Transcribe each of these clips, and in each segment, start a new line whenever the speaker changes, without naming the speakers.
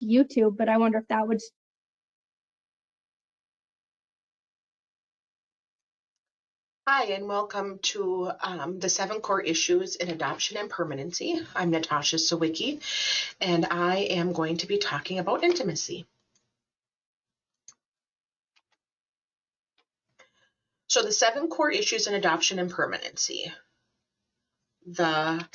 YouTube, but I wonder if that would.
Hi, and welcome to the 7 core issues in adoption and permanency. I'm Natasha Sawicki, and I am going to be talking about intimacy. So the 7 core issues in adoption and permanency. The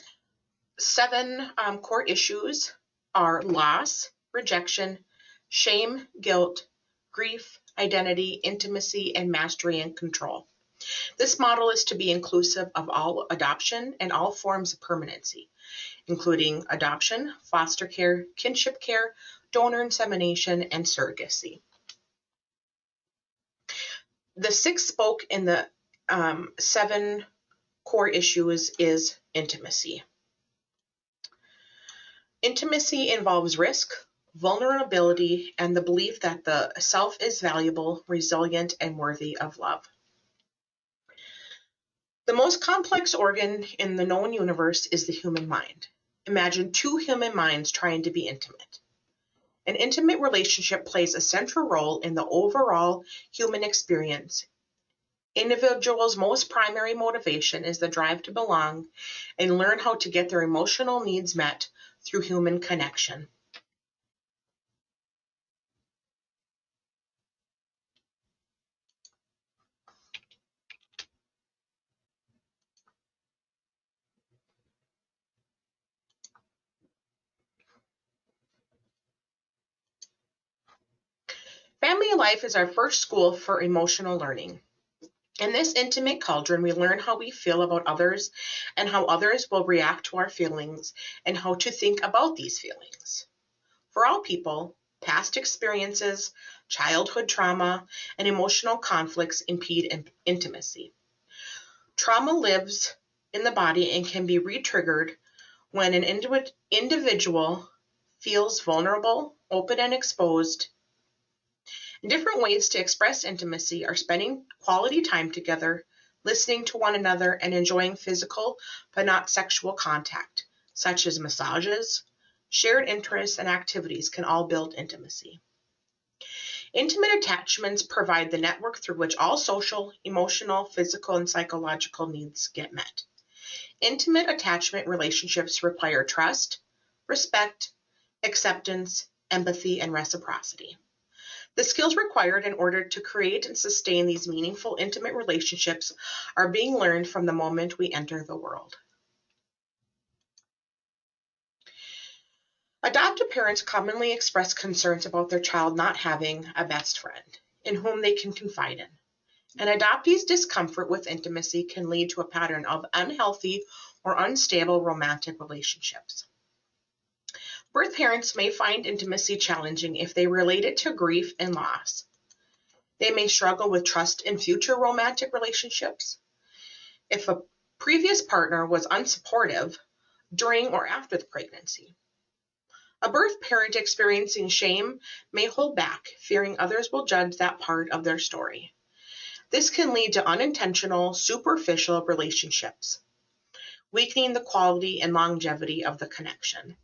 7 core issues are loss, rejection, shame, guilt, grief, identity, intimacy, and mastery and control. This model is to be inclusive of all adoption and all forms of permanency, including adoption, foster care, kinship care, donor insemination, and surrogacy. The 6th spoke in the 7 core issues is intimacy. Intimacy involves risk, vulnerability, and the belief that the self is valuable, resilient, and worthy of love. The most complex organ in the known universe is the human mind. Imagine 2 human minds trying to be intimate. An intimate relationship plays a central role in the overall human experience. Individuals' most primary motivation is the drive to belong and learn how to get their emotional needs met through human connection. Family life is our first school for emotional learning. In this intimate cauldron, we learn how we feel about others and how others will react to our feelings and how to think about these feelings. For all people, past experiences, childhood trauma, and emotional conflicts impede intimacy. Trauma lives in the body and can be re-triggered when an individual feels vulnerable, open, and exposed. Different ways to express intimacy are spending quality time together, listening to one another, and enjoying physical but not sexual contact, such as massages. Shared interests and activities can all build intimacy. Intimate attachments provide the network through which all social, emotional, physical, and psychological needs get met. Intimate attachment relationships require trust, respect, acceptance, empathy, and reciprocity. The skills required in order to create and sustain these meaningful, intimate relationships are being learned from the moment we enter the world. Adoptive parents commonly express concerns about their child not having a best friend in whom they can confide in. An adoptee's discomfort with intimacy can lead to a pattern of unhealthy or unstable romantic relationships. Birth parents may find intimacy challenging if they relate it to grief and loss. They may struggle with trust in future romantic relationships. If a previous partner was unsupportive during or after the pregnancy. A birth parent experiencing shame may hold back, fearing others will judge that part of their story. This can lead to unintentional, superficial relationships, weakening the quality and longevity of the connection.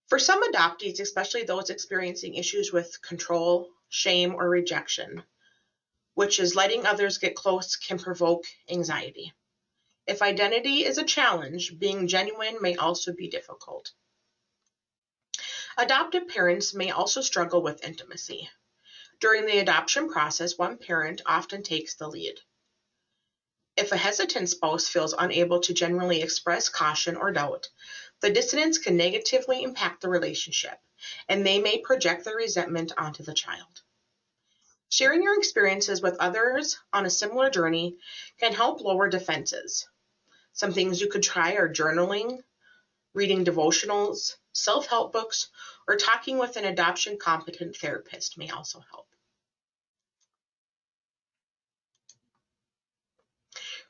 For some adoptees, especially those experiencing issues with control, shame, or rejection, which is letting others get close, can provoke anxiety. If identity is a challenge, being genuine may also be difficult. Adoptive parents may also struggle with intimacy. During the adoption process, one parent often takes the lead. If a hesitant spouse feels unable to genuinely express caution or doubt, the dissonance can negatively impact the relationship, and they may project their resentment onto the child. Sharing your experiences with others on a similar journey can help lower defenses. Some things you could try are journaling, reading devotionals, self-help books, or talking with an adoption competent therapist may also help.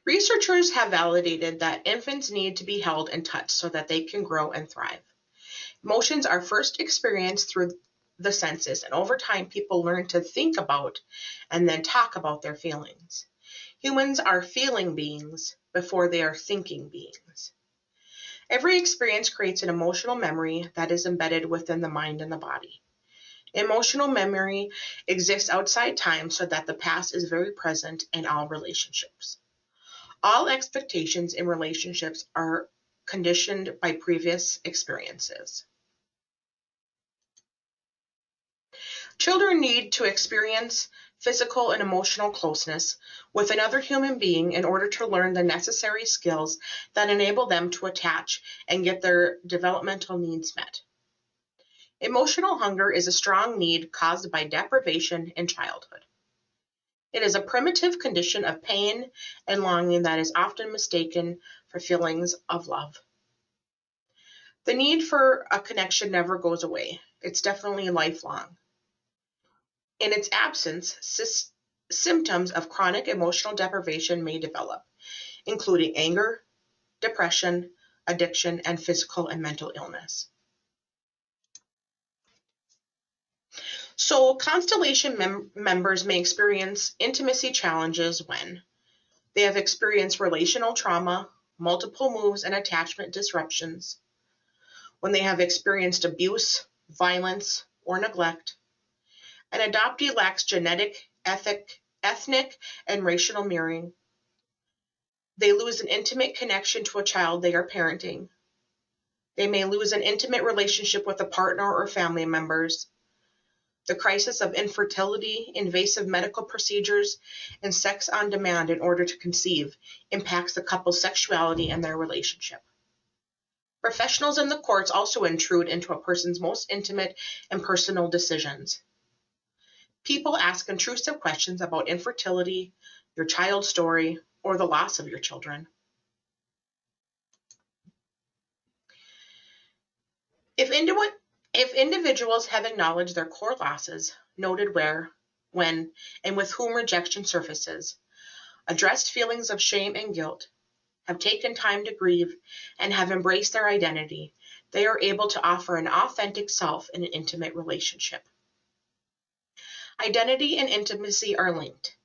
Researchers have validated that infants need to be held and touched so that they can grow and thrive. Emotions are first experienced through the senses, and over time people learn to think about and then talk about their feelings. Humans are feeling beings before they are thinking beings. Every experience creates an emotional memory that is embedded within the mind and the body. Emotional memory exists outside time so that the past is very present in all relationships. All expectations in relationships are conditioned by previous experiences. Children need to experience physical and emotional closeness with another human being in order to learn the necessary skills that enable them to attach and get their developmental needs met. Emotional hunger is a strong need caused by deprivation in childhood. It is a primitive condition of pain and longing that is often mistaken for feelings of love. The need for a connection never goes away. It's definitely lifelong. In its absence, symptoms of chronic emotional deprivation may develop, including anger, depression, addiction, and physical and mental illness. So, constellation members may experience intimacy challenges when they have experienced relational trauma, multiple moves and attachment disruptions, when they have experienced abuse, violence, or neglect. An adoptee lacks genetic, ethnic, and racial mirroring. They lose an intimate connection to a child they are parenting. They may lose an intimate relationship with a partner or family members. The crisis of infertility, invasive medical procedures, and sex on demand in order to conceive impacts the couple's sexuality and their relationship. Professionals in the courts also intrude into a person's most intimate and personal decisions. People ask intrusive questions about infertility, your child's story, or the loss of your children. If individuals have acknowledged their core losses, noted where, when, and with whom rejection surfaces, addressed feelings of shame and guilt, have taken time to grieve, and have embraced their identity, they are able to offer an authentic self in an intimate relationship. Identity and intimacy are linked.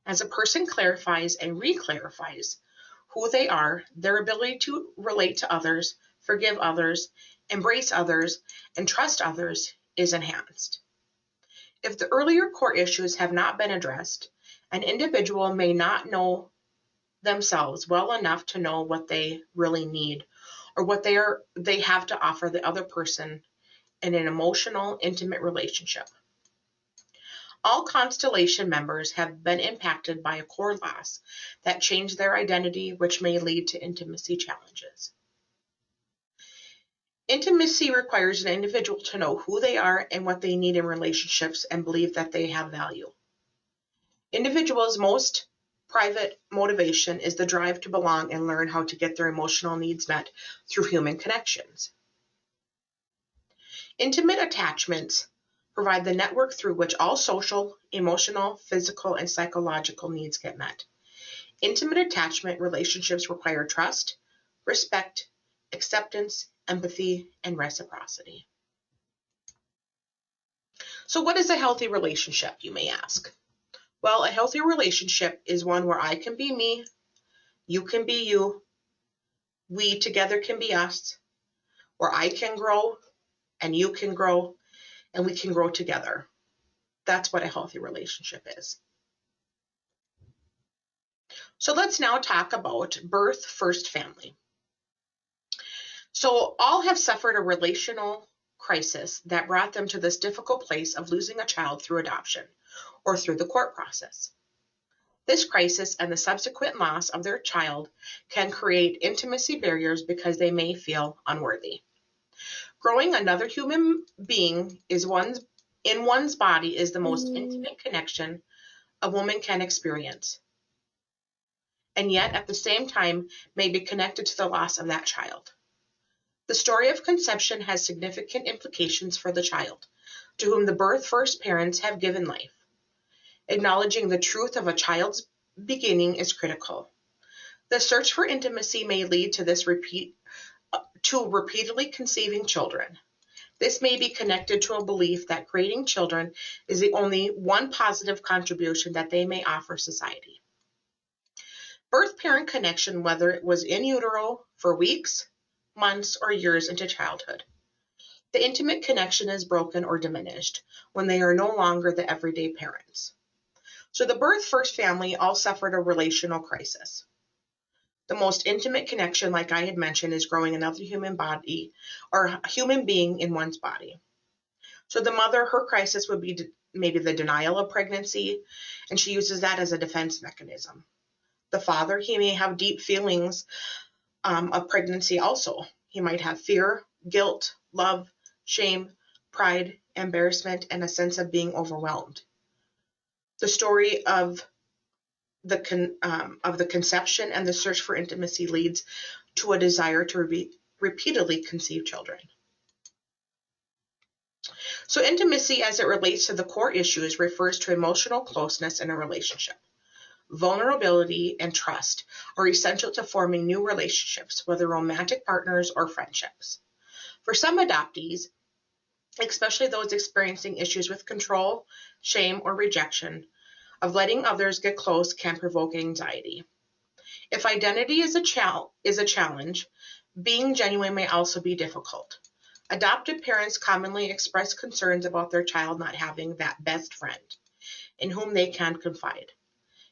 As a person clarifies and reclarifies who they are, their ability to relate to others, forgive others, embrace others, and trust others is enhanced. If the earlier core issues have not been addressed, an individual may not know themselves well enough to know what they really need or what they have to offer the other person in an emotional, intimate relationship. All constellation members have been impacted by a core loss that changed their identity, which may lead to intimacy challenges. Intimacy requires an individual to know who they are and what they need in relationships and believe that they have value. Individuals' most private motivation is the drive to belong and learn how to get their emotional needs met through human connections. Intimate attachments provide the network through which all social, emotional, physical, and psychological needs get met. Intimate attachment relationships require trust, respect, acceptance, empathy, and reciprocity. So what is a healthy relationship, you may ask? Well, a healthy relationship is one where I can be me, you can be you, we together can be us, where I can grow and you can grow and we can grow together. That's what a healthy relationship is. So let's now talk about birth first family. So all have suffered a relational crisis that brought them to this difficult place of losing a child through adoption or through the court process. This crisis and the subsequent loss of their child can create intimacy barriers because they may feel unworthy. Growing another human being in one's body is the most intimate connection a woman can experience, and yet at the same time may be connected to the loss of that child. The story of conception has significant implications for the child, to whom the birth first parents have given life. Acknowledging the truth of a child's beginning is critical. The search for intimacy may lead to repeatedly conceiving children. This may be connected to a belief that creating children is the only one positive contribution that they may offer society. Birth parent connection, whether it was in utero for weeks, months, or years into childhood. The intimate connection is broken or diminished when they are no longer the everyday parents. So the birth first family all suffered a relational crisis. The most intimate connection, like I had mentioned, is growing another human body or a human being in one's body. So the mother, her crisis would be maybe the denial of pregnancy, and she uses that as a defense mechanism. The father, he may have deep feelings of pregnancy also. He might have fear, guilt, love, shame, pride, embarrassment, and a sense of being overwhelmed. The story of the conception and the search for intimacy leads to a desire to repeatedly conceive children. So intimacy, as it relates to the core issues, refers to emotional closeness in a relationship. Vulnerability and trust are essential to forming new relationships, whether romantic partners or friendships. For some adoptees, especially those experiencing issues with control, shame, or rejection, of letting others get close can provoke anxiety. If identity is a challenge, being genuine may also be difficult. Adoptive parents commonly express concerns about their child not having that best friend in whom they can confide.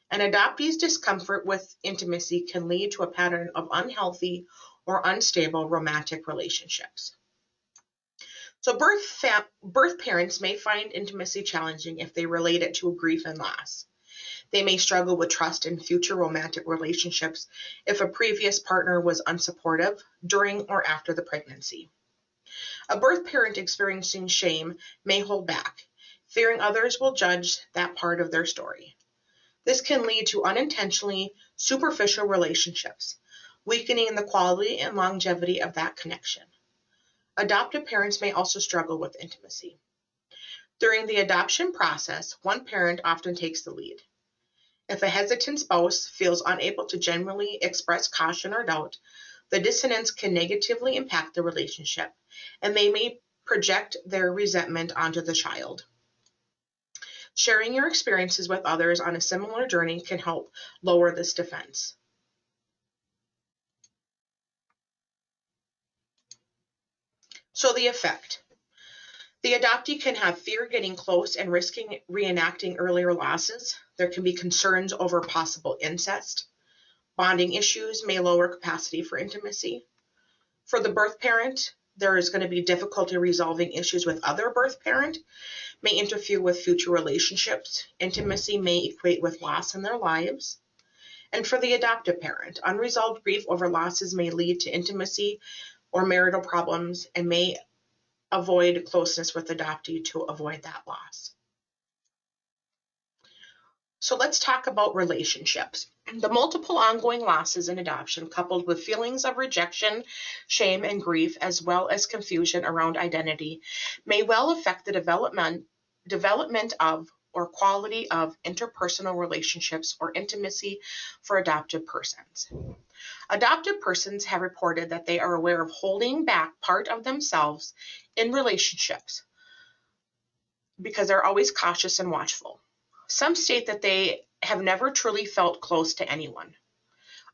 An adoptee's discomfort with intimacy can lead to a pattern of unhealthy or unstable romantic relationships. So birth parents may find intimacy challenging if they relate it to grief and loss. They may struggle with trust in future romantic relationships if a previous partner was unsupportive during or after the pregnancy. A birth parent experiencing shame may hold back, fearing others will judge that part of their story. This can lead to unintentionally superficial relationships, weakening the quality and longevity of that connection. Adoptive parents may also struggle with intimacy. During the adoption process, one parent often takes the lead. If a hesitant spouse feels unable to genuinely express caution or doubt, the dissonance can negatively impact the relationship, and they may project their resentment onto the child. Sharing your experiences with others on a similar journey can help lower this defense. So the effect. The adoptee can have fear getting close and risking reenacting earlier losses. There can be concerns over possible incest. Bonding issues may lower capacity for intimacy. For the birth parent, there is going to be difficulty resolving issues with other birth parent, may interfere with future relationships. Intimacy may equate with loss in their lives. And for the adoptive parent, unresolved grief over losses may lead to intimacy or marital problems and may avoid closeness with adoptee to avoid that loss. So let's talk about relationships. The multiple ongoing losses in adoption, coupled with feelings of rejection, shame, and grief, as well as confusion around identity, may well affect the development of or quality of interpersonal relationships or intimacy for adoptive persons. Adoptive persons have reported that they are aware of holding back part of themselves in relationships because they're always cautious and watchful. Some state that they have never truly felt close to anyone.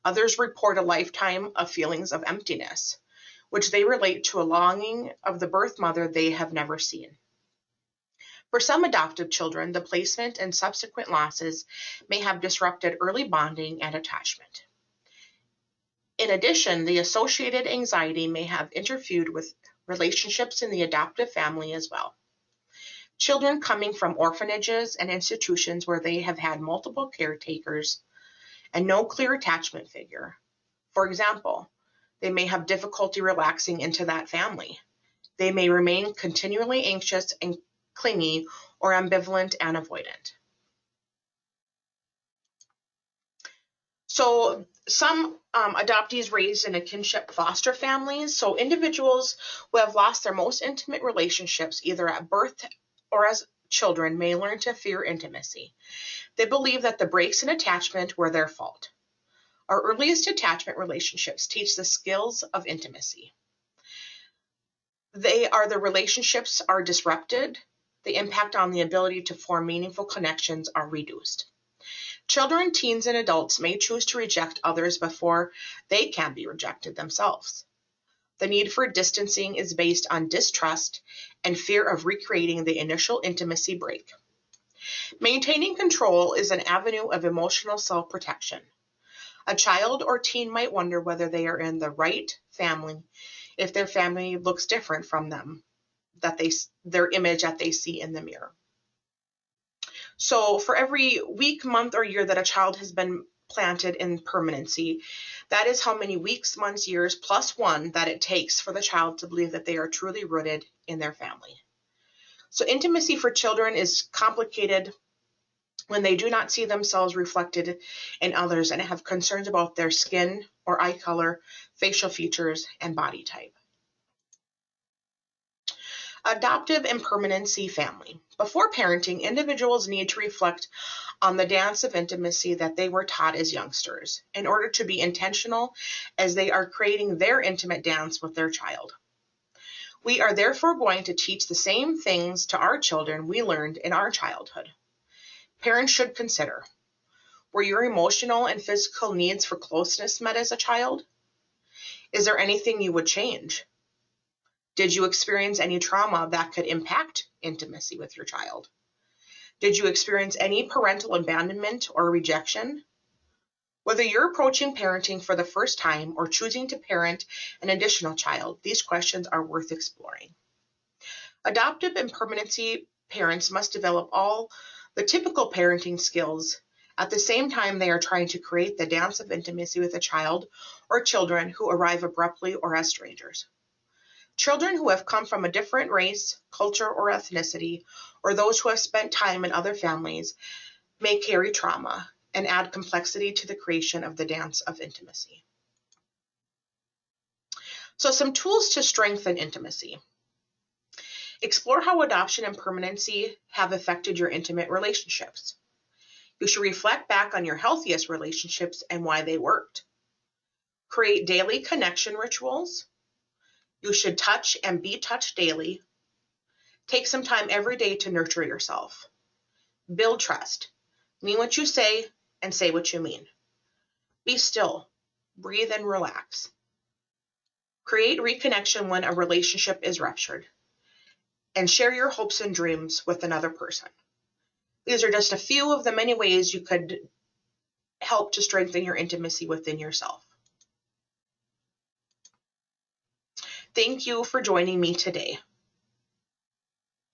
Others report a lifetime of feelings of emptiness, which they relate to a longing of the birth mother they have never seen. For some adoptive children, the placement and subsequent losses may have disrupted early bonding and attachment. In addition, the associated anxiety may have interfered with relationships in the adoptive family as well. Children coming from orphanages and institutions where they have had multiple caretakers and no clear attachment figure. For example, they may have difficulty relaxing into that family. They may remain continually anxious and clingy or ambivalent and avoidant. So some adoptees raised in a kinship foster families, so individuals who have lost their most intimate relationships either at birth or as children may learn to fear intimacy. They believe that the breaks in attachment were their fault. Our earliest attachment relationships teach the skills of intimacy. The relationships are disrupted, the impact on the ability to form meaningful connections are reduced. Children, teens, and adults may choose to reject others before they can be rejected themselves. The need for distancing is based on distrust and fear of recreating the initial intimacy break. Maintaining control is an avenue of emotional self-protection. A child or teen might wonder whether they are in the right family if their family looks different from them, their image that they see in the mirror. So for every week, month, or year that a child has been planted in permanency, that is how many weeks, months, years, plus one that it takes for the child to believe that they are truly rooted in their family. So intimacy for children is complicated when they do not see themselves reflected in others and have concerns about their skin or eye color, facial features, and body type. Adoptive and permanency family. Before parenting, individuals need to reflect on the dance of intimacy that they were taught as youngsters in order to be intentional as they are creating their intimate dance with their child. We are therefore going to teach the same things to our children we learned in our childhood. Parents should consider, were your emotional and physical needs for closeness met as a child? Is there anything you would change? Did you experience any trauma that could impact intimacy with your child? Did you experience any parental abandonment or rejection? Whether you're approaching parenting for the first time or choosing to parent an additional child, these questions are worth exploring. Adoptive and permanency parents must develop all the typical parenting skills at the same time they are trying to create the dance of intimacy with a child or children who arrive abruptly or as strangers. Children who have come from a different race, culture, or ethnicity, or those who have spent time in other families, may carry trauma and add complexity to the creation of the dance of intimacy. So some tools to strengthen intimacy. Explore how adoption and permanency have affected your intimate relationships. You should reflect back on your healthiest relationships and why they worked. Create daily connection rituals. You should touch and be touched daily. Take some time every day to nurture yourself. Build trust. Mean what you say and say what you mean. Be still. Breathe and relax. Create reconnection when a relationship is ruptured. And share your hopes and dreams with another person. These are just a few of the many ways you could help to strengthen your intimacy within yourself. Thank you for joining me today.